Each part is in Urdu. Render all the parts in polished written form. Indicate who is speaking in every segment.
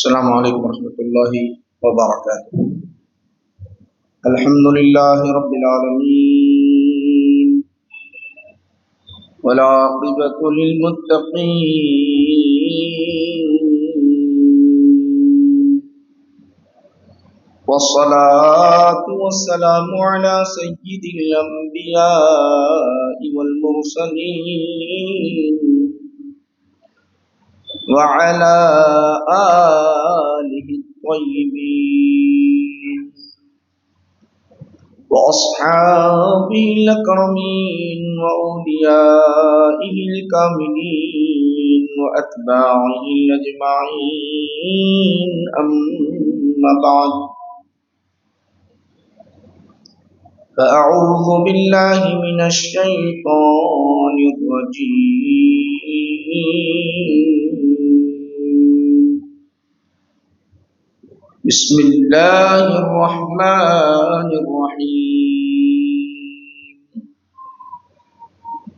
Speaker 1: السلام علیکم ورحمۃ اللہ وبرکاتہ۔ الحمد للہ رب العالمین والعاقبۃ للمتقین والصلاة والسلام علی سید الانبیاء والمرسلین وعلى آله الطيبين وأصحابه الأكرمين وأوليائه الكاملين وأتباعه أجمعين، أما بعد، فأعوذ بالله من الشيطان الرجيم، بسم اللہ الرحمن الرحیم۔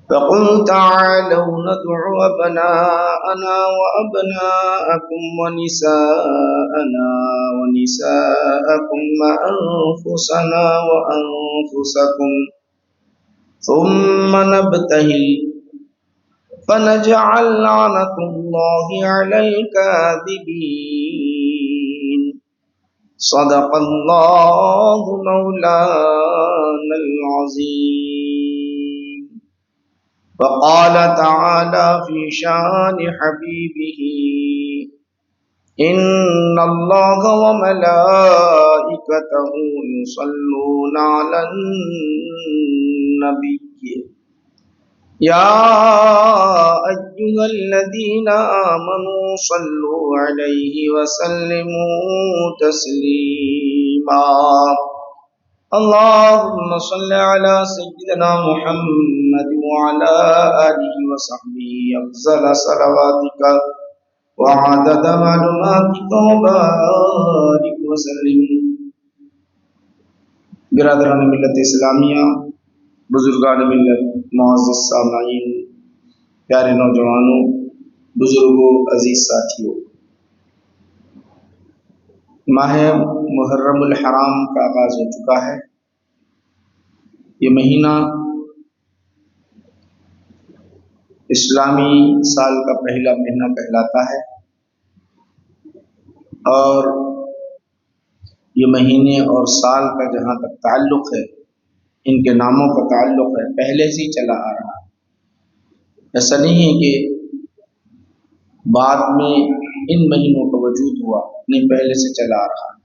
Speaker 1: فقل تعالوا ندع أبناءنا وأبناءكم ونساءنا ونساءكم وأنفسنا وأنفسكم ثم نبتهل فنجعل لعنة الله على الكاذبين، صدق اللہ مولانا العظیم۔ وقال تعالی فی شان حبیبہ ان اللہ وملائکتہ یصلون علی النبی یا ایھا الذین آمنوا صلوا علیہ وسلموا تسلیما، اللہم صل علی سیدنا محمد وعلی آلہ وصحبہ افضل صلواتک وعدد معلوماتک وبارک وسلم۔ برادران ملت اسلامیہ، بزرگان ملت، معزز سامعین، پیارے نوجوانوں، بزرگوں، عزیز ساتھیوں، ماہ محرم الحرام کا آغاز ہو چکا ہے۔ یہ مہینہ اسلامی سال کا پہلا مہینہ کہلاتا ہے، اور یہ مہینے اور سال کا جہاں تک تعلق ہے، ان کے ناموں کا تعلق ہے، پہلے سے ہی چلا آ رہا ہے۔ ایسا نہیں ہے کہ بعد میں ان مہینوں کا وجود ہوا، نہیں، پہلے سے چلا آ رہا ہے۔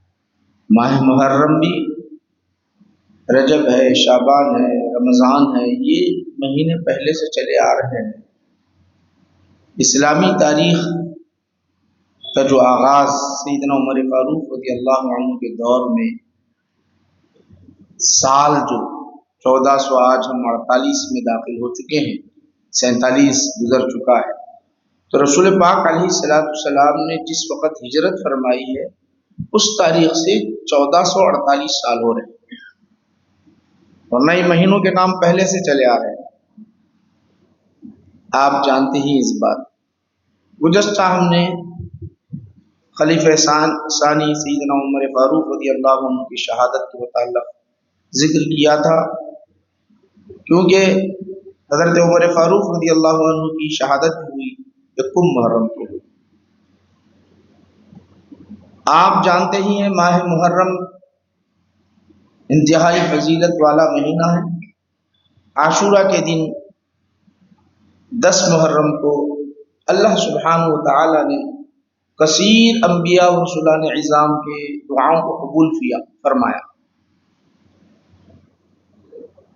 Speaker 1: ماہ محرم بھی، رجب ہے، شعبان ہے، رمضان ہے، یہ مہینے پہلے سے چلے آ رہے ہیں۔ اسلامی تاریخ کا جو آغاز سیدنا عمر فاروق رضی اللہ عنہ کے دور میں، سال جو 1400، آج ہم 48 میں داخل ہو چکے ہیں، 47 گزر چکا ہے، تو رسول پاک علیہ السلام نے جس وقت ہجرت فرمائی ہے، اس تاریخ سے 1448 سال ہو رہے ہیں، ورنہ یہ مہینوں کے نام پہلے سے چلے آ رہے ہیں۔ آپ جانتے ہی اس بات۔ گزشتہ ہم نے خلیفہ ثانی سیدنا عمر فاروق رضی اللہ عنہ کی شہادت کے متعلق ذکر کیا تھا، کیونکہ حضرت عمر فاروق رضی اللہ عنہ کی شہادت ہوئی یکم محرم کو۔ آپ جانتے ہی ہیں ماہ محرم انتہائی فضیلت والا مہینہ ہے۔ عاشورہ کے دن 10 محرم کو اللہ سبحانہ و تعالی نے کثیر انبیاء و رسولان عظام کے دعاؤں کو قبول فرمایا،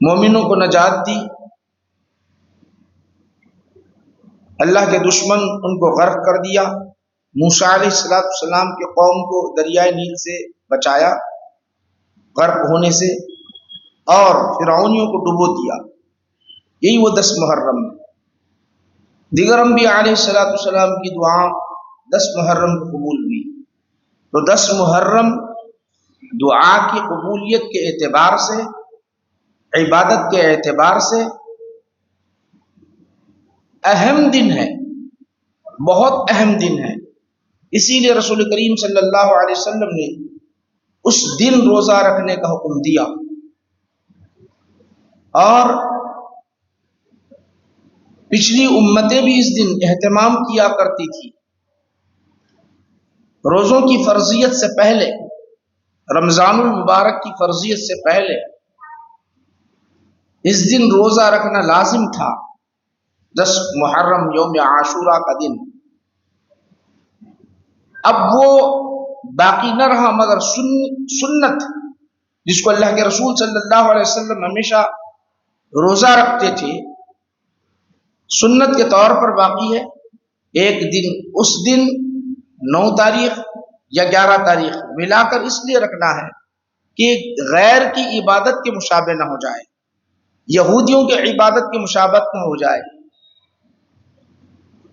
Speaker 1: مومنوں کو نجات دی، اللہ کے دشمن ان کو غرق کر دیا، موسیٰ علیہ السلام کے قوم کو دریائے نیل سے بچایا غرق ہونے سے، اور فرعونیوں کو ڈبو دیا۔ یہی وہ 10 محرم ہے۔ دیگر انبیاء علیہ السلام کی دعا 10 محرم کو قبول ہوئی، تو 10 محرم دعا کی قبولیت کے اعتبار سے، عبادت کے اعتبار سے اہم دن ہے، بہت اہم دن ہے۔ اسی لیے رسول کریم صلی اللہ علیہ وسلم نے اس دن روزہ رکھنے کا حکم دیا، اور پچھلی امتیں بھی اس دن اہتمام کیا کرتی تھی۔ روزوں کی فرضیت سے پہلے، رمضان المبارک کی فرضیت سے پہلے اس دن روزہ رکھنا لازم تھا، 10 محرم یوم عاشورہ کا دن۔ اب وہ باقی نہ رہا، مگر سنت جس کو اللہ کے رسول صلی اللہ علیہ وسلم ہمیشہ روزہ رکھتے تھے، سنت کے طور پر باقی ہے۔ ایک دن، اس دن 9 تاریخ یا 11 تاریخ ملا کر اس لیے رکھنا ہے کہ غیر کی عبادت کے مشابہ نہ ہو جائے، یہودیوں کی عبادت کی مشابہت نہ ہو جائے۔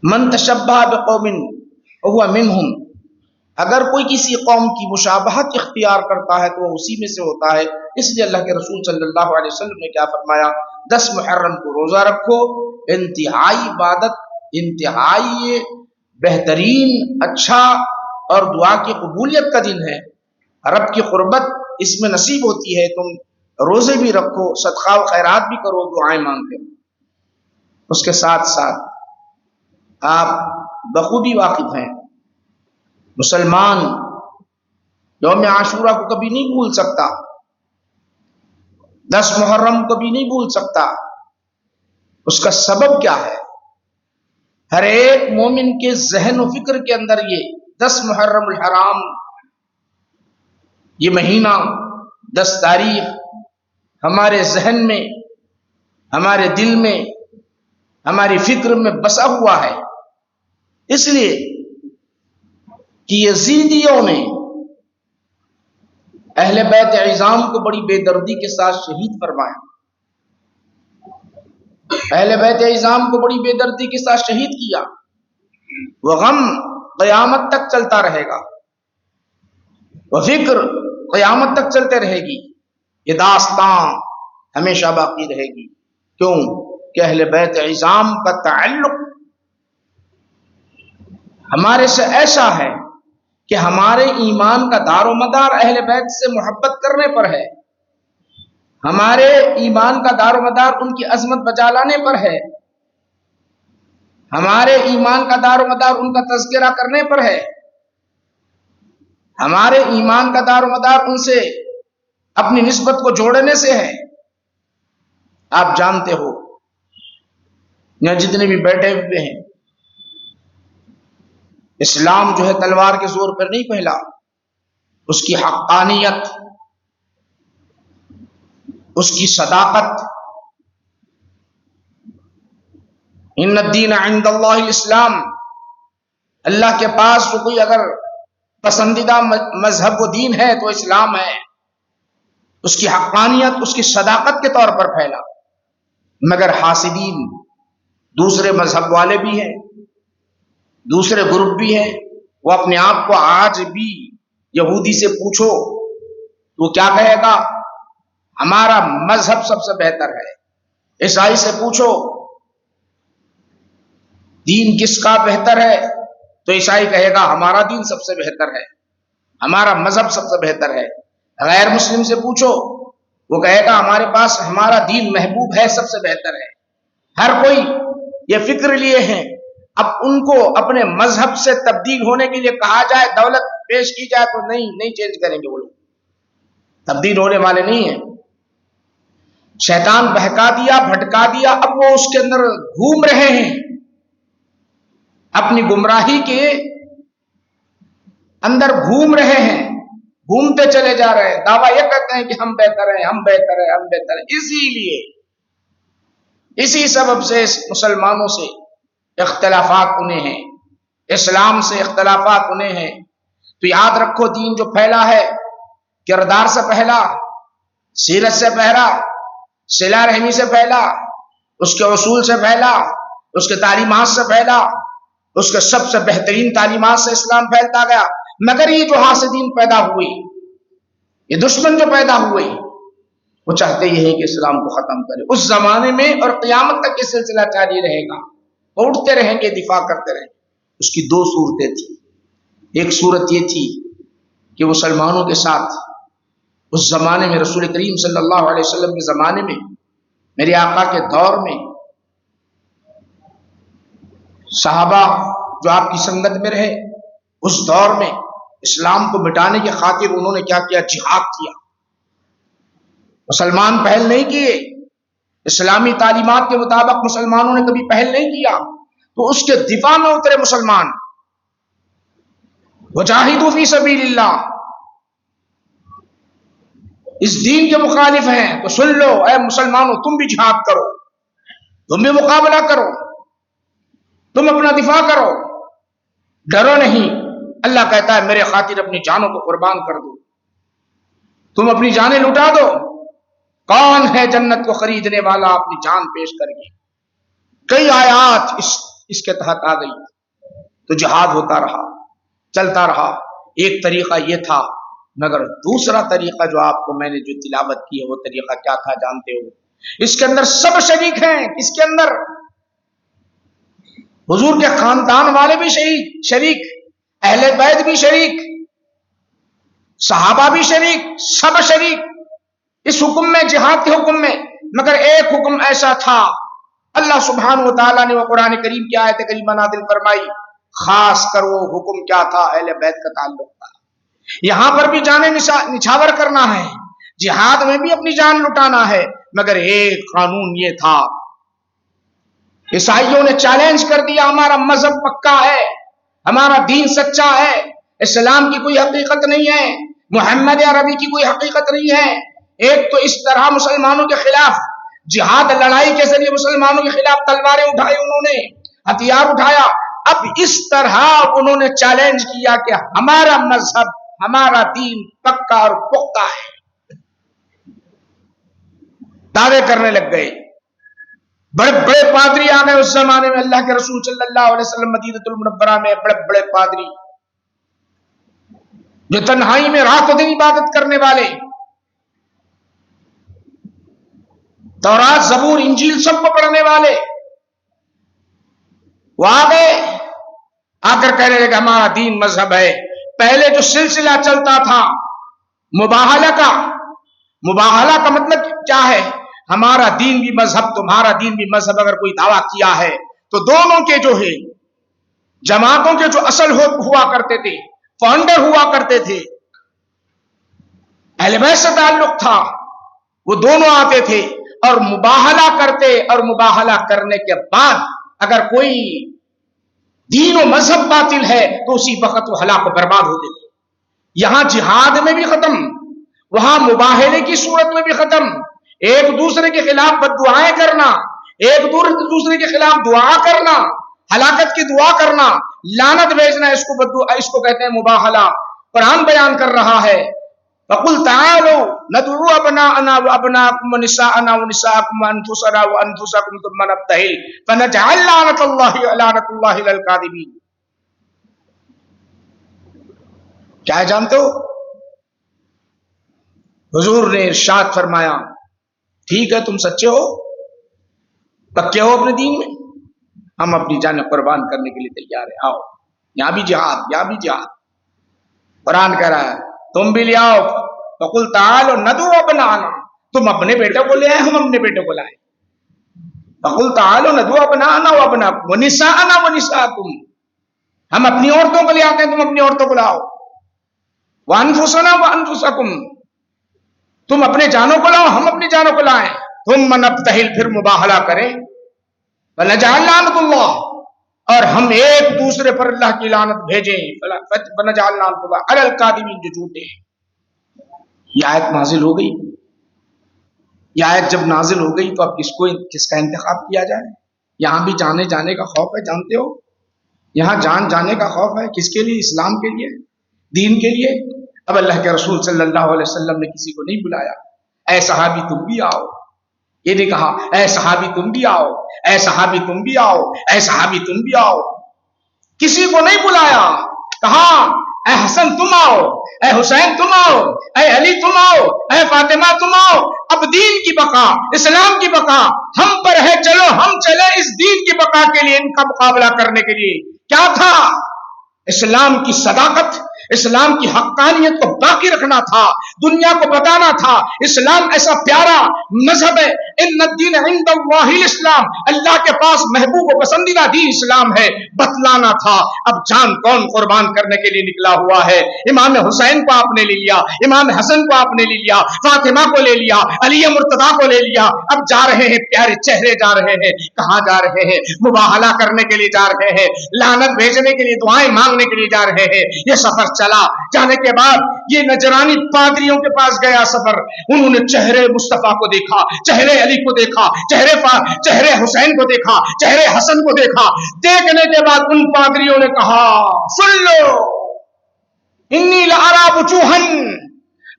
Speaker 1: من تشبہ بقوم وہو منہم، اگر کوئی کسی قوم کی مشابہت اختیار کرتا ہے تو وہ اسی میں سے ہوتا ہے۔ اس لیے اللہ کے رسول صلی اللہ علیہ وسلم نے کیا فرمایا؟ 10 محرم کو روزہ رکھو، انتہائی عبادت، انتہائی بہترین، اچھا اور دعا کی قبولیت کا دن ہے، رب کی قربت اس میں نصیب ہوتی ہے۔ تم روزے بھی رکھو، صدقہ و خیرات بھی کرو، دعائیں مانگتے ہو۔ اس کے ساتھ ساتھ آپ بخوبی واقف ہیں، مسلمان یوم عاشورہ کو کبھی نہیں بھول سکتا، 10 محرم کو بھی نہیں بھول سکتا۔ اس کا سبب کیا ہے؟ ہر ایک مومن کے ذہن و فکر کے اندر یہ 10 محرم الحرام، یہ مہینہ 10 تاریخ ہمارے ذہن میں، ہمارے دل میں، ہماری فکر میں بسا ہوا ہے، اس لیے کہ یزیدیوں نے اہل بیت عظام کو بڑی بے دردی کے ساتھ شہید فرمایا، اہل بیت عظام کو بڑی بے دردی کے ساتھ شہید کیا۔ وہ غم قیامت تک چلتا رہے گا، وہ فکر قیامت تک چلتے رہے گی، یہ داستان ہمیشہ باقی رہے گی۔ کیوں کہ اہل بیت عظام کا تعلق ہمارے سے ایسا ہے کہ ہمارے ایمان کا دار و مدار اہل بیت سے محبت کرنے پر ہے، ہمارے ایمان کا دار و مدار ان کی عظمت بجا لانے پر ہے، ہمارے ایمان کا دار و مدار ان کا تذکرہ کرنے پر ہے، ہمارے ایمان کا دار و مدار ان سے اپنی نسبت کو جوڑنے سے ہے۔ آپ جانتے ہو یہاں جتنے بھی بیٹھے ہوئے ہیں، اسلام جو ہے تلوار کے زور پر نہیں پھیلا، اس کی حقانیت، اس کی صداقت، ان الدین عند اللہ الاسلام، اللہ کے پاس جو کوئی اگر پسندیدہ مذہب و دین ہے تو اسلام ہے، اس کی حقانیت، اس کی صداقت کے طور پر پھیلا۔ مگر حاسدین، دوسرے مذہب والے بھی ہیں، دوسرے گروپ بھی ہیں، وہ اپنے آپ کو آج بھی یہودی سے پوچھو تو کیا کہے گا؟ ہمارا مذہب سب سے بہتر ہے۔ عیسائی سے پوچھو دین کس کا بہتر ہے تو عیسائی کہے گا ہمارا دین سب سے بہتر ہے، ہمارا مذہب سب سے بہتر ہے۔ غیر مسلم سے پوچھو، وہ کہے گا ہمارے پاس ہمارا دین محبوب ہے، سب سے بہتر ہے۔ ہر کوئی یہ فکر لیے ہیں، اب ان کو اپنے مذہب سے تبدیل ہونے کے لیے کہا جائے، دولت پیش کی جائے تو نہیں چینج کریں گے، وہ لوگ تبدیل ہونے والے نہیں ہیں۔ شیطان بہکا دیا، بھٹکا دیا، اب وہ اس کے اندر گھوم رہے ہیں، اپنی گمراہی کے اندر گھوم رہے ہیں، گھومتے چلے جا رہے ہیں، دعویٰ یہ کرتے ہیں کہ ہم بہتر ہیں، ہم بہتر ہیں، ہم بہتر ہیں۔ اسی لیے، اسی سبب سے مسلمانوں سے اختلافات انہیں ہیں، اسلام سے اختلافات انہیں ہیں۔ تو یاد رکھو، دین جو پھیلا ہے کردار سے پھیلا، سیرت سے پھیلا، صلہ رحمی سے پھیلا، اس کے اصول سے پھیلا، اس کے تعلیمات سے پھیلا، اس کے سب سے بہترین تعلیمات سے اسلام پھیلتا گیا۔ مگر یہ جو حاسدین پیدا ہوئے، یہ دشمن جو پیدا ہوئے، وہ چاہتے یہ ہے کہ اسلام کو ختم کرے۔ اس زمانے میں اور قیامت تک یہ سلسلہ جاری رہے گا، وہ اٹھتے رہیں گے، دفاع کرتے رہیں گے۔ اس کی 2 صورتیں تھیں۔ ایک صورت یہ تھی کہ مسلمانوں کے ساتھ اس زمانے میں رسول کریم صلی اللہ علیہ وسلم کے زمانے میں، میرے آقا کے دور میں، صحابہ جو آپ کی سنگت میں رہے اس دور میں اسلام کو مٹانے کی خاطر انہوں نے کیا کیا؟ جہاد کیا۔ مسلمان پہل نہیں کیے، اسلامی تعلیمات کے مطابق مسلمانوں نے کبھی پہل نہیں کیا، تو اس کے دفاع میں اترے مسلمان، وجاہدوا فی سبیل اللہ۔ اس دین کے مخالف ہیں تو سن لو اے مسلمانوں، تم بھی جہاد کرو، تم بھی مقابلہ کرو، تم اپنا دفاع کرو، ڈرو نہیں۔ اللہ کہتا ہے میرے خاطر اپنی جانوں کو قربان کر دو، تم اپنی جانیں لٹا دو۔ کون ہے جنت کو خریدنے والا اپنی جان پیش کر کے؟ کئی آیات اس کے تحت آ گئی، تو جہاد ہوتا رہا، چلتا رہا۔ ایک طریقہ یہ تھا، مگر دوسرا طریقہ جو آپ کو میں نے جو تلاوت کی ہے وہ طریقہ کیا تھا جانتے ہو؟ اس کے اندر سب شریک ہیں۔ کس کے اندر؟ حضور کے خاندان والے بھی شریک، اہل بیت بھی شریک، صحابہ بھی شریک، سب شریک اس حکم میں، جہاد کے حکم میں۔ مگر ایک حکم ایسا تھا، اللہ سبحانہ و تعالیٰ نے وہ قرآن کریم کی آیت کریمہ نازل فرمائی، خاص کر وہ حکم کیا تھا؟ اہل بیت کا تعلق تھا۔ یہاں پر بھی جانیں نچھاور کرنا ہے، جہاد میں بھی اپنی جان لٹانا ہے، مگر ایک قانون یہ تھا۔ عیسائیوں نے چیلنج کر دیا، ہمارا مذہب پکا ہے، ہمارا دین سچا ہے، اسلام کی کوئی حقیقت نہیں ہے، محمد عربی کی کوئی حقیقت نہیں ہے۔ ایک تو اس طرح مسلمانوں کے خلاف جہاد، لڑائی کے ذریعے مسلمانوں کے خلاف تلواریں اٹھائی، انہوں نے ہتھیار اٹھایا۔ اب اس طرح انہوں نے چیلنج کیا کہ ہمارا مذہب، ہمارا دین پکا اور پختہ ہے، دعوے کرنے لگ گئے۔ بڑے بڑے پادری آ گئے اس زمانے میں، اللہ کے رسول صلی اللہ علیہ وسلم مدینہ المنورہ میں بڑے بڑے پادری جو تنہائی میں رات و دن عبادت کرنے والے، تورات، زبور، انجیل سب کو پڑھنے والے، وہ آ گئے، آ کر کہنے لگے ہمارا دین مذہب ہے۔ پہلے جو سلسلہ چلتا تھا مباہلہ کا مطلب کیا ہے؟ ہمارا دین بھی مذہب، تمہارا دین بھی مذہب۔ اگر کوئی دعویٰ کیا ہے تو دونوں کے جو ہے جماعتوں کے جو اصل ہوا کرتے تھے، فاؤنڈر ہوا کرتے تھے، اہل بیت سے تعلق تھا، وہ دونوں آتے تھے اور مباہلہ کرتے، اور مباہلہ کرنے کے بعد اگر کوئی دین و مذہب باطل ہے تو اسی وقت وہ ہلاک و برباد ہو گئے۔ یہاں جہاد میں بھی ختم، وہاں مباہلے کی صورت میں بھی ختم، ایک دوسرے کے خلاف بد دعائیں کرنا، ایک دوسرے کے خلاف دعا کرنا، ہلاکت کی دعا کرنا، لعنت بھیجنا، اس کو کہتے ہیں مباہلہ۔ قرآن بیان کر رہا ہے فَقُلْ تَعَالُوا نَدْعُوا أَبْنَاءَنَا وَأَبْنَاءَكُمْ وَنِسَاءَنَا وَنِسَاءَكُمْ وَأَنفُسَنَا وَأَنفُسَكُمْ ثُمَّ نَبْتَهِلْ فَنَجْعَلْ لَعْنَةَ اللَّهِ عَلَى الْكَاذِبِينَ۔ کیا ہے جانتے ہو؟ حضور نے ارشاد فرمایا ٹھیک ہے تم سچے ہو، پکے ہو اپنے دین میں، ہم اپنی جانیں قربان کرنے کے لیے تیار ہیں، آؤ۔ یہاں بھی جہاد، یہاں بھی جہاد۔ قرآن کہہ رہا ہے تم بھی لے آؤ، فَقُلْ تَعَالُوا نَدْعُوا أَبْنَاءَنَا، تم اپنے بیٹے کو لے آئے، ہم اپنے بیٹے کو لائے۔ فَقُلْ تَعَالُوا نَدْعُوا أَبْنَاءَنَا وَأَبْنَاءَكُمْ وَنِسَاءَنَا وَنِسَاءَكُمْ، ہم اپنی عورتوں کو لے آتے ہیں، تم اپنی عورتوں کو لاؤ۔ وَأَنفُسَنَا وَأَنفُسَكُمْ، تم اپنے جانوں کو لاؤ، ہم اپنی جانوں کو لائیں۔ ثُمَّ نَبْتَهِلْ، پھر مباہلہ کریں۔ فَنَجْعَلْ لَعْنَةَ اللَّهِ، اور ہم ایک دوسرے پر اللہ کی لعنت بھیجیں۔ فَنَجْعَلْ لَعْنَةَ اللَّهِ عَلَى الْكَاذِبِينَ، جو جھوٹے ہیں۔ یہ آیت نازل ہو گئی۔ یہ آیت جب نازل ہو گئی تو اب کس کا انتخاب کیا جائے؟ یہاں بھی جانے کا خوف ہے، جانتے ہو؟ یہاں جانے کا خوف ہے، کس کے لیے؟ اسلام کے لیے، دین کے لیے۔ اب اللہ کے رسول صلی اللہ علیہ وسلم نے کسی کو نہیں بلایا اے صحابی تم بھی آؤ، یہ نہیں کہا اے صحابی تم بھی آؤ، اے صحابی تم بھی آؤ، اے صحابی تم بھی آؤ، کسی کو نہیں بلایا۔ کہا اے حسن تم آؤ، اے حسین تم آؤ، اے علی تم آؤ، اے فاطمہ تم آؤ۔ اب دین کی بقا، اسلام کی بقا ہم پر ہے، چلو ہم چلے اس دین کی بقا کے لیے، ان کا مقابلہ کرنے کے لیے۔ کیا تھا؟ اسلام کی صداقت، اسلام کی حقانیت کو باقی رکھنا تھا، دنیا کو بتانا تھا اسلام ایسا پیارا مذہب ہے، ان الدین عند اللہ الاسلام، اللہ کے پاس محبوب و پسندیدہ دین اسلام ہے، بتلانا تھا۔ اب جان کون قربان کرنے کے لیے نکلا ہوا ہے؟ امام حسین کو آپ نے لے لیا، امام حسن کو آپ نے لے لیا، فاطمہ کو لے لیا، علی مرتضیٰ کو لے لیا، اب جا رہے ہیں پیارے چہرے جا رہے ہیں، کہاں جا رہے ہیں؟ مباہلہ کرنے کے لیے جا رہے ہیں، لعنت بھیجنے کے لیے، دعائیں مانگنے کے لیے جا رہے ہیں۔ یہ سفر چلا، جانے کے بعد یہ نجرانی پادریوں کے پاس گیا سفر، انہوں نے چہرے مصطفیٰ کو دیکھا، چہرے علی کو دیکھا، چہرے حسین کو دیکھا، چہرے حسن کو دیکھا، دیکھنے کے بعد ان پادریوں نے کہا سن لو انی لارا وجوہن،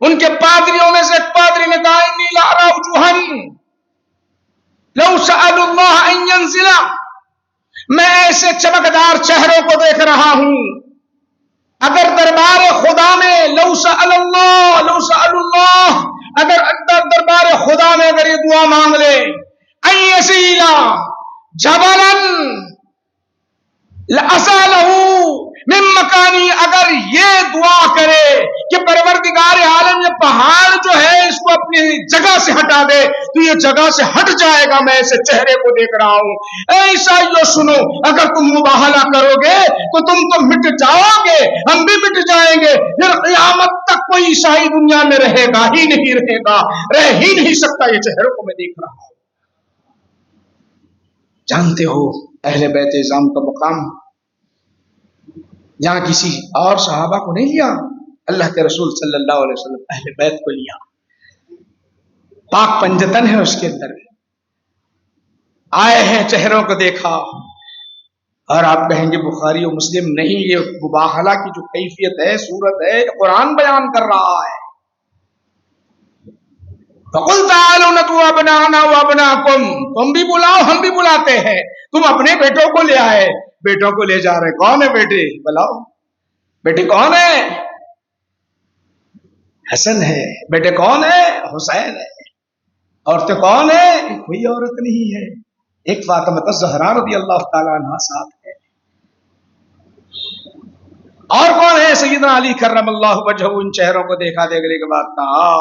Speaker 1: ان کے پادریوں میں سے ایک پادری نے کہا انی لارا وجوہن لو سألوا اللہ ان ينزل، میں ایسے چمکدار چہروں کو دیکھ رہا ہوں، اگر دربار خدا میں لو سأل اللہ، اگر دربار خدا میں اگر یہ دعا مانگ لے ان يزيل جبلا لأزاله من مکانی، اگر یہ دعا کرے کہ پروردگار عالم یہ پہاڑ جو ہے اس کو اپنی جگہ سے ہٹا دے تو یہ جگہ سے ہٹ جائے گا، میں ایسے چہرے کو دیکھ رہا ہوں۔ اے عیسائیو سنو، اگر تم مباہلہ کرو گے تو تم تو مٹ جاؤ گے، ہم بھی مٹ جائیں گے، پھر قیامت تک کوئی عیسائی دنیا میں رہے گا ہی نہیں، رہے گا، رہ ہی نہیں سکتا، یہ چہروں کو میں دیکھ رہا ہوں۔ جانتے ہو اہل بیت اعظام کا مقام یہاں کسی اور صحابہ کو نہیں لیا، اللہ کے رسول صلی اللہ علیہ وسلم اہل بیت کو لیا، پاک پنجتن ہے اس کے اندر، آئے ہیں چہروں کو دیکھا۔ اور آپ کہیں گے بخاری و مسلم نہیں، یہ مباہلہ کی جو کیفیت ہے، صورت ہے، قرآن بیان کر رہا ہے۔ فَقُلْ تَعَالُوا نَدْعُوا أَبْنَاءَنَا وَأَبْنَاءَكُمْ، تم بھی بلاؤ ہم بھی بلاتے ہیں، تم اپنے بیٹوں کو لے آئے، بیٹوں کو لے جا رہے، کون ہے بیٹے؟ بلاؤ، بیٹے کون ہے؟ حسن ہے، بیٹے کون ہے؟ حسین ہے، عورتیں کون ہے؟ کوئی عورت نہیں ہے، ایک فاطمہ الزہرا رضی اللہ تعالیٰ عنہ ساتھ ہے، اور کون ہے؟ سیدنا علی کرم اللہ وجہہ۔ ان چہروں کو دیکھا، دیکھنے کے بعد کہا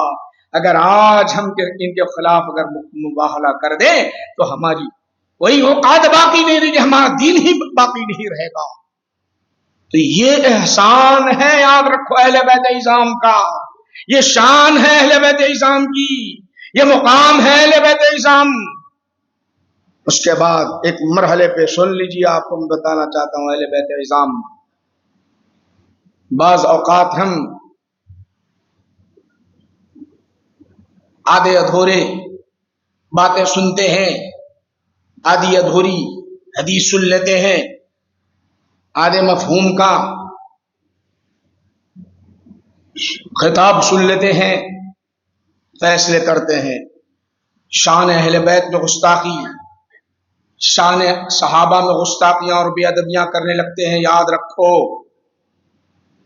Speaker 1: اگر آج ہم ان کے خلاف اگر مباہلہ کر دیں تو ہماری کوئی اوقات باقی نہیں رہے گی، ہمارا دین ہی باقی نہیں رہے گا۔ تو یہ احسان ہے، یاد رکھو، اہل بیت اعظام کا، یہ شان ہے اہل بیت اعظام کی، یہ مقام ہے اہل بیت اعظام۔ اس کے بعد ایک مرحلے پہ سن لیجیے، آپ کو میں بتانا چاہتا ہوں اہل بیت اعظام، بعض اوقات ہم آدھے ادھورے باتیں سنتے ہیں، آدھی ادھوری حدیث سن لیتے ہیں، آدھے مفہوم کا خطاب سن لیتے ہیں، فیصلے کرتے ہیں، شان اہل بیت میں گستاخی، شان صحابہ میں گستاخیاں اور بے ادبیاں کرنے لگتے ہیں۔ یاد رکھو،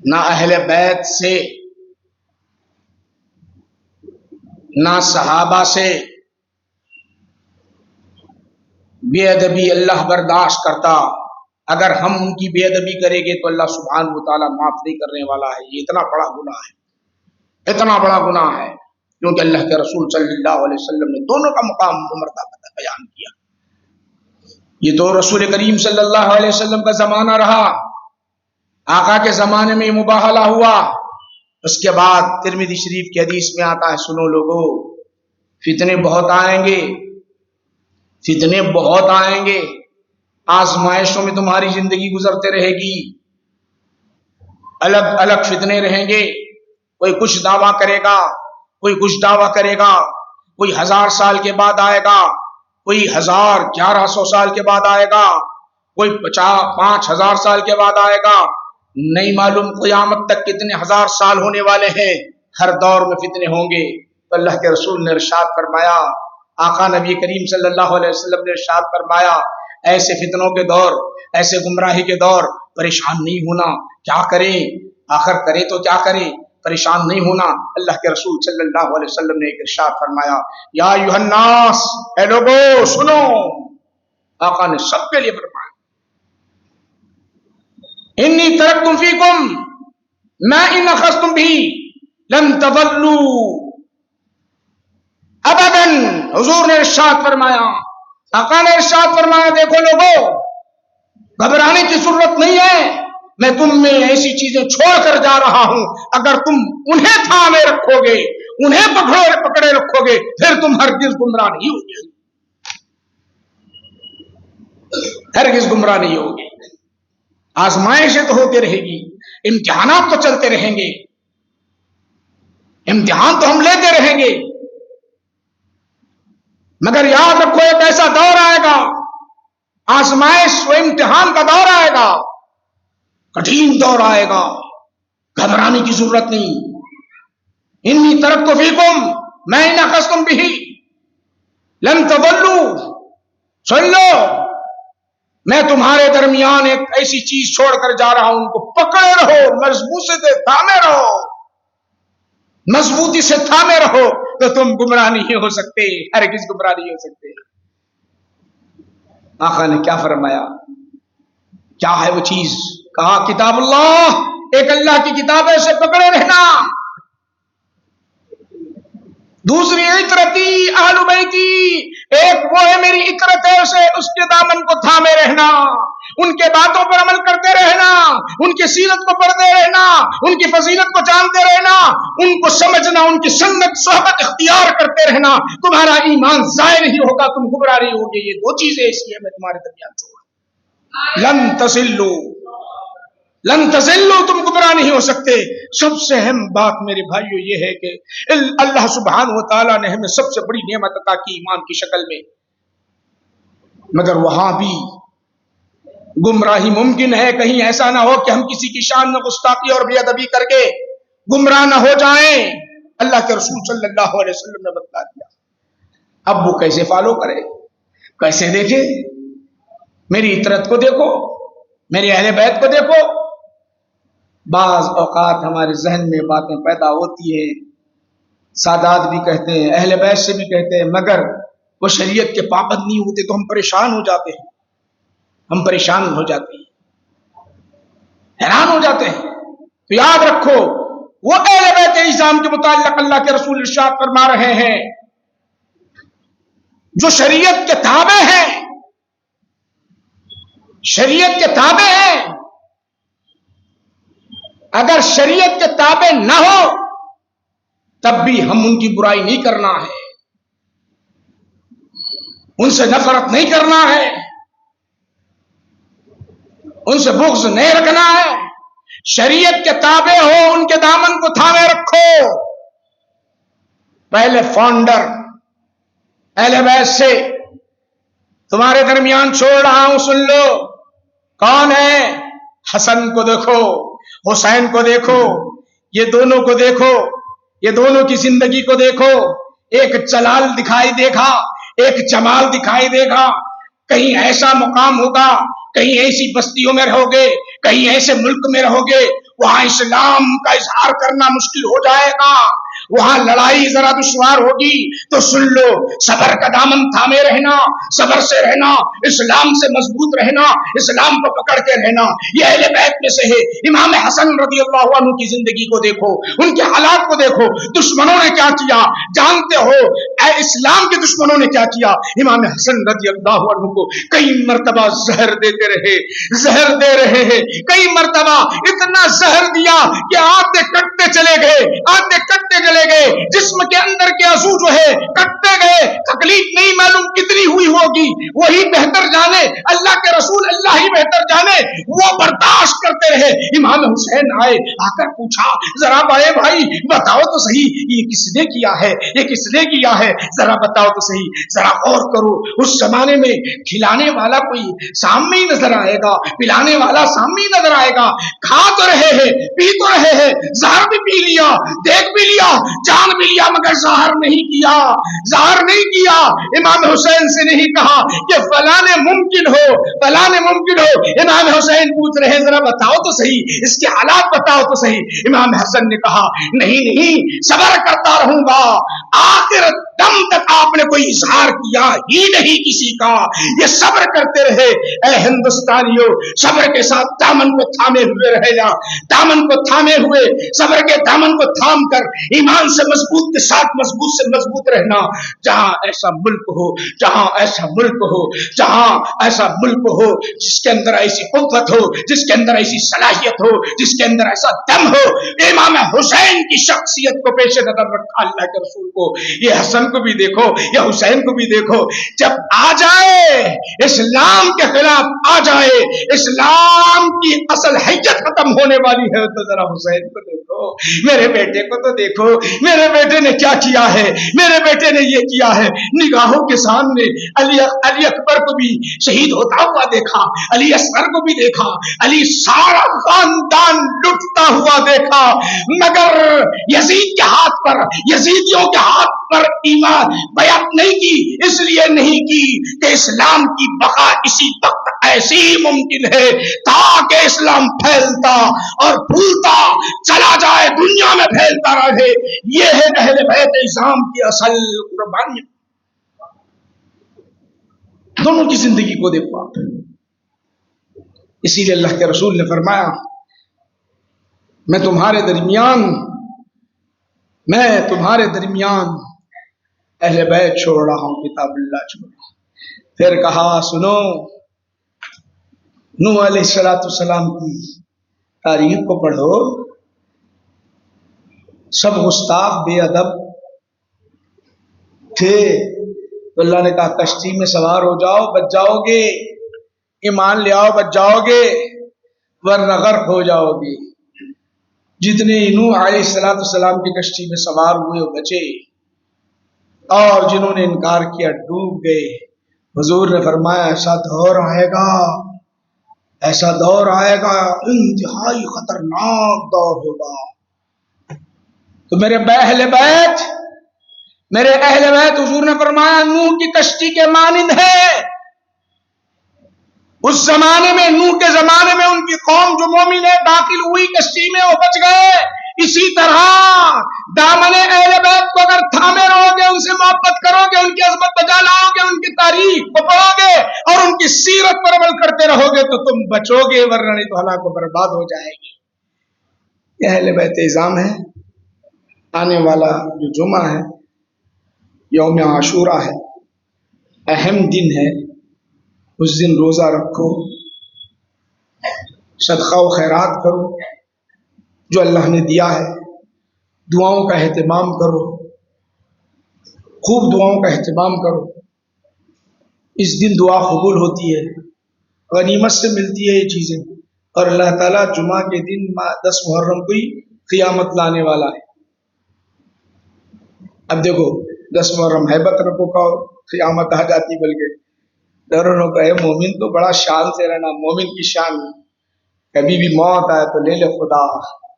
Speaker 1: نہ اہل بیت سے نہ صحابہ سے بے ادبی اللہ برداشت کرتا، اگر ہم ان کی بے ادبی کریں گے تو اللہ سبحانہ و تعالیٰ معاف نہیں کرنے والا ہے۔ یہ اتنا بڑا گناہ ہے، اتنا بڑا گناہ ہے، کیونکہ اللہ کے رسول صلی اللہ علیہ وسلم نے دونوں کا مقام و مرتبہ بیان کیا۔ یہ تو رسول کریم صلی اللہ علیہ وسلم کا زمانہ رہا، آقا کے زمانے میں مباہلہ ہوا، اس کے بعد ترمذی شریف کی حدیث میں آتا ہے، سنو لوگو، فتنے بہت آئیں گے، فتنے بہت آئیں گے، آزمائشوں میں تمہاری زندگی گزرتے رہے گی، الگ الگ فتنے رہیں گے، کوئی کچھ دعویٰ کرے گا، کوئی کچھ دعویٰ کرے گا، کوئی 1000 سال کے بعد آئے گا، کوئی 1100 سال کے بعد آئے گا، کوئی 5000 سال کے بعد آئے گا، نہیں معلوم قیامت تک کتنے 1000 سال ہونے والے ہیں، ہر دور میں فتنے ہوں گے۔ تو اللہ کے رسول نے ارشاد فرمایا، آقا نبی کریم صلی اللہ علیہ وسلم نے ارشاد فرمایا، ایسے فتنوں کے دور، ایسے گمراہی کے دور پریشان نہیں ہونا، کیا کریں، آخر کرے تو کیا کریں، پریشان نہیں ہونا۔ اللہ کے رسول صلی اللہ علیہ وسلم نے ایک ارشاد فرمایا، یا ایھا الناس، اے لوگو سنو، آقا نے سب کے لیے فرمایا، انی ترکتم فیکم ما ان اخذتم بھی لن تضلوا ابدا. حضور نے ارشاد فرمایا، آقا نے ارشاد فرمایا، دیکھو لوگوں، گھبرانے کی ضرورت نہیں ہے، میں تم میں ایسی چیزیں چھوڑ کر جا رہا ہوں، اگر تم انہیں تھامے رکھو گے، انہیں پکڑے رکھو گے، پھر تم ہرگز گمراہ نہیں ہوگے، ہرگز گمراہ نہیں ہوگے. آزمائشیں تو ہوتے رہے گی، امتحانات تو چلتے رہیں گے، امتحان تو ہم لیتے رہیں گے، مگر یاد رکھو ایک ایسا دور آئے گا، آزمائش و امتحان کا دور آئے گا، کٹھین دور آئے گا، گھبرانے کی ضرورت نہیں. انی ترکت فیکم ما ان اخذتم بھی لن تضلوا. سن لو، میں تمہارے درمیان ایک ایسی چیز چھوڑ کر جا رہا ہوں، ان کو پکڑے رہو، مضبوطی سے تھامے رہو، مضبوطی سے تھامے رہو، تو تم گمراہ نہیں ہو سکتے، ہرگز گمراہ نہیں ہو سکتے. آقا نے کیا فرمایا؟ کیا ہے وہ چیز؟ کہا کتاب اللہ، ایک اللہ کی کتاب ہے، اسے پکڑے رہنا. دوسری عطرتی اہل بیتی، ایک وہ ہے میری عطرت ہے، اسے اس کے دامن کو تھامے رہنا، ان کے باتوں پر عمل کرتے رہنا، ان کی سیرت کو پڑھتے رہنا، ان کی فضیلت کو جانتے رہنا، ان کو سمجھنا، ان کی سنت صحبت اختیار کرتے رہنا. تمہارا ایمان ضائع نہیں ہوگا، تم گمراہ نہیں ہوگے. یہ دو چیزیں اس لیے میں تمہارے درمیان چھوڑا. لن تضلوا، لن تضلوا، تم گمراہ نہیں ہو سکتے. سب سے اہم بات میرے بھائیو یہ ہے کہ اللہ سبحانہ و تعالیٰ نے ہمیں سب سے بڑی نعمت عطا کی ایمان کی شکل میں، مگر وہاں بھی گمراہی ممکن ہے. کہیں ایسا نہ ہو کہ ہم کسی کی شان میں گستاخی اور بے ادبی کر کے گمراہ نہ ہو جائیں. اللہ کے رسول صلی اللہ علیہ وسلم نے بتا دیا. اب وہ کیسے فالو کرے، کیسے دیکھے؟ میری عطرت کو دیکھو، میری اہل بیت کو دیکھو. بعض اوقات ہمارے ذہن میں باتیں پیدا ہوتی ہیں، سادات بھی کہتے ہیں، اہل بیت سے بھی کہتے ہیں، مگر وہ شریعت کے پابند نہیں ہوتے تو ہم پریشان ہو جاتے ہیں، ہم پریشان ہو جاتے ہیں، حیران ہو جاتے ہیں. تو یاد رکھو، وہ اہل بیت اعظام کے متعلق اللہ کے رسول ارشاد فرما رہے ہیں جو شریعت کے تابع ہیں، شریعت کے تابع ہیں. اگر شریعت کے تابع نہ ہو تب بھی ہم ان کی برائی نہیں کرنا ہے، ان سے نفرت نہیں کرنا ہے، ان سے بغض نہیں رکھنا ہے. شریعت کے تابع ہو، ان کے دامن کو تھامے رکھو. پہلے فاؤنڈر اہل بیت سے تمہارے درمیان چھوڑ رہا ہوں، سن لو. کون ہے؟ حسن کو دیکھو، حسین کو دیکھو، یہ دونوں کو دیکھو، یہ دونوں کی زندگی کو دیکھو. ایک جلال دکھائی دے گا، ایک جمال دکھائی دے گا. کہیں ایسا مقام ہوگا، کہیں ایسی بستیوں میں رہو گے، کہیں ایسے ملک میں رہو گے، وہاں اسلام کا اظہار کرنا مشکل ہو جائے گا، وہاں لڑائی ذرا دشوار ہوگی. تو سن لو، صبر کا دامن تھامے رہنا، صبر سے رہنا، اسلام سے مضبوط رہنا، اسلام کو پکڑ کے رہنا. یہ اہل بیت میں سے ہے. امام حسن رضی اللہ عنہ کی زندگی کو دیکھو، ان کے حالات کو دیکھو، دشمنوں نے کیا کیا جانتے ہو؟ اے اسلام کے دشمنوں نے کیا کیا؟ امام حسن رضی اللہ عنہ کو کئی مرتبہ زہر دیتے رہے، زہر دے رہے ہیں، کئی مرتبہ اتنا زہر دیا کہ آتے کٹتے چلے گئے، آتے کٹتے چلے گئے، جسم کے اندر کے عضو جو ہے کٹتے گئے. تکلیف نہیں معلوم کتنی ہوئی ہوگی، وہی بہتر جانے، اللہ کے رسول اللہ ہی بہتر جانے. وہ برداشت کرتے رہے. امام حسین آئے، آ کر پوچھا، ذرا بڑے بھائی بتاؤ تو صحیح، یہ کس نے کیا ہے، یہ کس نے کیا ہے، ذرا بتاؤ تو صحیح، ذرا غور کرو. اس زمانے میں کھلانے والا کوئی سامنے ہی نظر آئے گا، پلانے والا سامنے ہی نظر آئے گا. کھا تو رہے ہیں، پی تو رہے ہیں، زہر بھی پی لیا، دیکھ بھی لیا، جان بھی لیا، مگر ظاہر نہیں کیا، ظاہر نہیں کیا. امام حسین سے نہیں کہا کہ فلاں ممکن ہو، فلاں ممکن ہو. امام حسین پوچھ رہے ذرا بتاؤ تو صحیح، اس کے حالات بتاؤ تو صحیح. امام حسن نے کہا نہیں نہیں، صبر کرتا رہوں گا، آخر دم تک آپ نے کوئی اظہار کیا ہی نہیں کسی کا. یہ صبر کرتے رہے. اے ہندوستانیوں، صبر کے ساتھ دامن کو تھامے ہوئے رہنا، دامن کو تھامے ہوئے، صبر کے دامن کو تھام کر ایمان سے مضبوط کے ساتھ مضبوط سے مضبوط رہنا. جہاں ایسا ملک ہو، جہاں ایسا ملک ہو، جہاں ایسا ملک ہو جس کے اندر ایسی قوت ہو، جس کے اندر ایسی صلاحیت ہو، جس کے اندر ایسا دم ہو. امام حسین کی شخصیت کو پیش نظر رکھا اللہ کے رسول کو. یہ حسن کو بھی دیکھو، یہ حسین کو بھی دیکھو. جب آ جائے اسلام کے خلاف آ جائے، اسلام کی اصل حیت ختم ہونے والی ہے تو ذرا حسین کو دیکھو، میرے بیٹے کو تو دیکھو، میرے بیٹے نے کیا کیا ہے، میرے بیٹے نے یہ کیا ہے. نگاہوں کے سامنے علی اکبر کو بھی شہید ہوتا ہوا دیکھا، علی اصغر کو بھی دیکھا، علی سارا خاندان لٹتا ہوا دیکھا، مگر یزید کے ہاتھ پر، یزیدیوں کے ہاتھ پر ایمان بیعت نہیں کی. اس لیے نہیں کی کہ اسلام کی بقا اسی وقت ایسی ہی ممکن ہے تاکہ اسلام پھیلتا اور پھولتا چلا جائے، دنیا میں پھیلتا رہے. یہ ہے اہل بیت اسلام کی اصل قربانی. دونوں کی زندگی کو دیکھو آپ. اسی لیے اللہ کے رسول نے فرمایا میں تمہارے درمیان اہل بیت چھوڑ رہا ہوں، کتاب اللہ چھوڑ رہا ہوں. پھر کہا سنو، نوح علیہ السلام کی تاریخ کو پڑھو. سب گستاخ بے ادب تھے تو اللہ نے کہا کشتی میں سوار ہو جاؤ، بچ جاؤ گے، ایمان لے آؤ بچ جاؤ گے، ورنہ غرق ہو جاؤ گے. جتنے نوح علیہ السلام کی کشتی میں سوار ہوئے وہ بچے، اور جنہوں نے انکار کیا ڈوب گئے. حضور نے فرمایا ایسا دور آئے گا، ایسا دور آئے گا، انتہائی خطرناک دور ہوگا. تو میرے اہل بیت حضور نے فرمایا نوح کی کشتی کے مانند ہے. اس زمانے میں، نوح کے زمانے میں ان کی قوم جو مومن ہے داخل ہوئی کشتی میں، وہ بچ گئے. اسی طرح دامن اہل بیت کو اگر تھامے رہو گے، ان سے محبت کرو گے، ان کی عظمت بجا لاؤ گے، ان کی تاریخ کو پڑھو گے اور ان کی سیرت پر عمل کرتے رہو گے تو تم بچو گے، ورنہ نہیں تو ہلاک و برباد ہو جائے گی. یہ اہل بیت اعظام ہے. آنے والا جو جمعہ ہے یوم عاشورہ ہے، اہم دن ہے. اس دن روزہ رکھو، صدقہ و خیرات کرو جو اللہ نے دیا ہے، دعاؤں کا اہتمام کرو، خوب دعاؤں کا اہتمام کرو. اس دن دعا قبول ہوتی ہے، غنیمت سے ملتی ہے یہ چیزیں. اور اللہ تعالیٰ جمعہ کے دن 10 محرم کو ہی قیامت لانے والا ہے. اب دیکھو 10 محرم ہیبت رکھو کا قیامت آ جاتی، بلکہ ڈرو کہ مومن تو بڑا شان سے رہنا. مومن کی شان کبھی بھی موت آئے تو لے لے خدا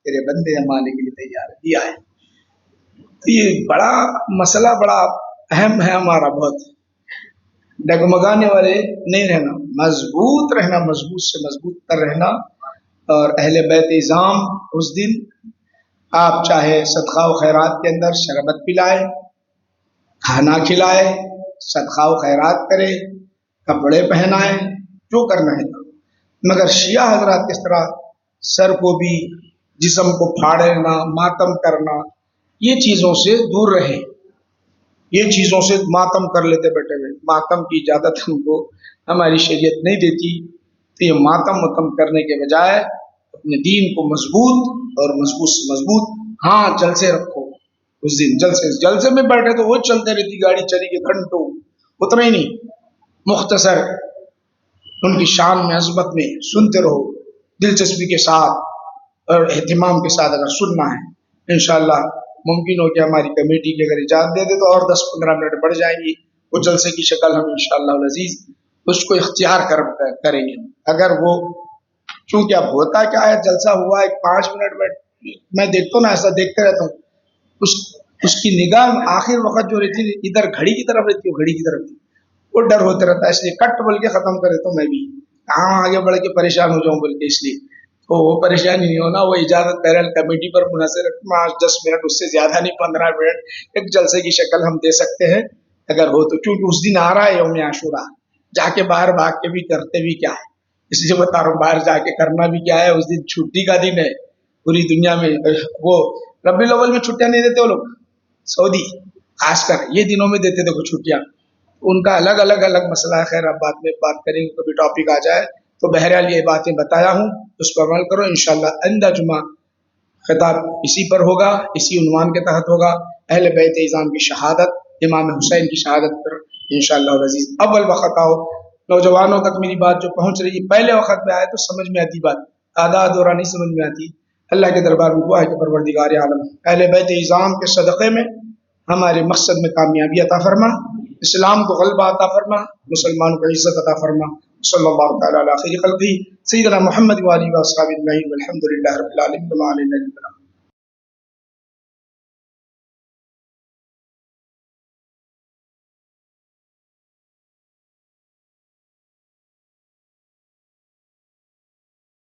Speaker 1: تیرے بندے مانے کے لیے تیار دیا ہے. تو یہ بڑا مسئلہ بڑا اہم ہے ہمارا. بہت ڈگمگانے والے نہیں رہنا، مضبوط رہنا، مضبوط سے مضبوط تر رہنا. اور اہل بیت اعظام اس دن آپ چاہے صدقہ و خیرات کے اندر شربت پلائے، کھانا کھلائے، صدقہ و خیرات کرے، کپڑے پہنائے، جو کرنا ہے. مگر شیعہ حضرات کس طرح سر کو بھی، جسم کو پھاڑنا، ماتم کرنا، یہ چیزوں سے دور رہے. یہ چیزوں سے ماتم کر لیتے بیٹھے ہوئے. ماتم کی اجازت ہم کو ہماری شریعت نہیں دیتی. تو یہ ماتم کرنے کے بجائے اپنے دین کو مضبوط اور مضبوط سے مضبوط. ہاں جلسے رکھو اس دن، جلسے میں بیٹھے تو وہ چلتے رہتی، گاڑی چلی کے گھنٹوں، اتنا ہی نہیں، مختصر ان کی شان میں، عظمت میں سنتے رہو دلچسپی کے ساتھ اور اہتمام کے ساتھ. اگر سننا ہے انشاءاللہ ممکن ہو کہ ہماری کمیٹی کی اگر اجازت دے دے تو اور 10-15 منٹ بڑھ جائیں گی. وہ جلسے کی شکل ہم انشاءاللہ العزیز اس کو اختیار کریں گے. اگر وہ چونکہ اب ہوتا کیا ہے، جلسہ ہوا ہے 5 منٹ میں دیکھتا ہوں نا، ایسا دیکھتے رہتا ہوں، اس کی نگاہ آخر وقت جو رہتی ہے ادھر گھڑی کی طرف رہتی ہے، گھڑی کی طرف وہ ڈر ہوتا رہتا ہے. اس لیے کٹ بول کے ختم کر دیتا ہوں میں بھی، کہاں آگے بڑھ کے پریشان ہو جاؤں بول کے. اس لیے تو وہ پریشانی نہیں ہونا. وہ اجازت بہرحال کمیٹی پر منحصر ہے. 5-10 منٹ اس سے زیادہ نہیں، 15 منٹ ایک جلسے کی شکل ہم دے سکتے ہیں اگر ہو تو، کیونکہ اس دن آ رہا ہے یوم عاشورہ. جا کے باہر بھاگ کے بھی کرتے بھی کیا ہے، اس لیے بتا رہا ہوں باہر جا کے کرنا بھی کیا ہے. اس دن چھٹی کا دن ہے پوری دنیا میں. وہ ربیع الاول میں چھٹیاں نہیں دیتے وہ لوگ، سعودی خاص کر یہ دنوں میں دیتے تھے کچھ چھٹیاں. ان کا الگ مسئلہ ہے. خیر اب بعد میں بات کریں گے، کبھی ٹاپک آ جائے. تو بہرحال یہ باتیں بتایا ہوں، اس پر عمل کرو. انشاءاللہ آئندہ جمعہ خطاب اسی پر ہوگا، اسی عنوان کے تحت ہوگا، اہل بیت اعظام کی شہادت، امام حسین کی شہادت پر انشاءاللہ العزیز. اول وقت آؤ نوجوانوں تک میری بات جو پہنچ رہی ہے، پہلے وقت میں آئے تو سمجھ میں آتی بات، آدھا ادھورا نہیں سمجھ میں آتی. اللہ کے دربار میں دعا ہے کہ پروردگار عالم اہل بیت اعظام کے صدقے میں ہمارے مقصد میں کامیابی عطا فرما، اسلام کو غلبہ عطا فرما، مسلمانوں کو عزت عطا فرما. صلی اللہ تعالی علی خیر خلقہ سیدنا محمد و آلہ و اصحابہ اجمعین والحمد للہ رب العالمین.